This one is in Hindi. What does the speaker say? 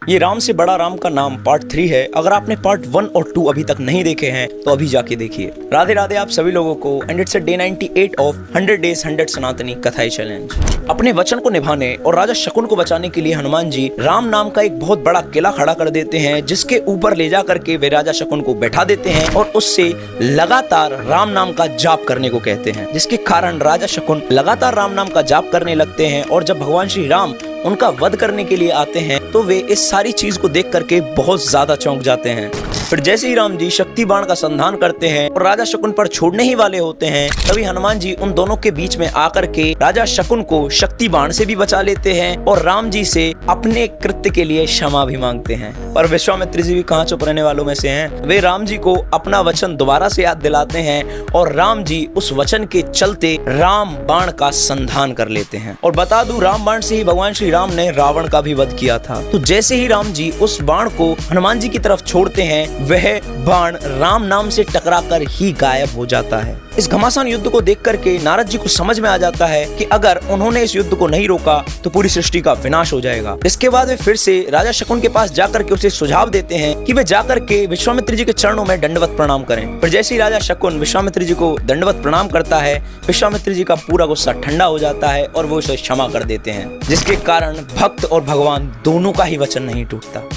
ये राम से बड़ा राम का नाम पार्ट 3 है। अगर आपने पार्ट 1 और 2 अभी तक नहीं देखे हैं तो अभी जाके देखिए। राधे राधे आप सभी लोगों को, and it's day 98 of 100 days 100 सनातनी कथाई चैलेंज। अपने वचन को निभाने और राजा शकुन को बचाने के लिए हनुमान जी राम नाम का एक बहुत बड़ा किला खड़ा कर देते हैं, जिसके ऊपर ले जा करके वे राजा शकुन को बैठा देते हैं और उससे लगातार राम नाम का जाप करने को कहते हैं, जिसके कारण राजा शकुन लगातार राम नाम का जाप करने लगते हैं। और जब भगवान श्री राम उनका वध करने के लिए आते हैं तो वे इस सारी चीज को देख करके बहुत ज्यादा चौंक जाते हैं। फिर जैसे ही राम जी शक्ति बाण का संधान करते हैं और राजा शकुन पर छोड़ने ही वाले होते हैं, तभी हनुमान जी उन दोनों के बीच में आकर के राजा शकुन को शक्ति बाण से भी बचा लेते हैं और राम जी से अपने कृत्य के लिए क्षमा भी मांगते हैं। पर विश्वामित्र जी भी कहाँ चुप रहने वालों में से हैं। वे राम जी को अपना वचन दोबारा से याद दिलाते हैं और राम जी उस वचन के चलते राम बाण का संधान कर लेते हैं। और बता दूं, राम बाण से ही भगवान श्री राम ने रावण का भी वध किया था। तो जैसे ही राम जी उस बाण को हनुमान जी की तरफ छोड़ते हैं, वह बाण राम नाम से टकराकर ही गायब हो जाता है। इस घमासान युद्ध को देख करके नारद जी को समझ में आ जाता है कि अगर उन्होंने इस युद्ध को नहीं रोका तो पूरी सृष्टि का विनाश हो जाएगा। इसके बाद वे फिर से राजा शकुन के पास जाकर के उसे सुझाव देते हैं कि वे जाकर के विश्वामित्र जी के चरणों में दंडवत प्रणाम करें। पर जैसे ही राजा शकुन विश्वामित्र जी को दंडवत प्रणाम करता है, विश्वामित्र जी का पूरा गुस्सा ठंडा हो जाता है और वो उसे क्षमा कर देते हैं, जिसके कारण भक्त और भगवान दोनों का ही वचन नहीं टूटता।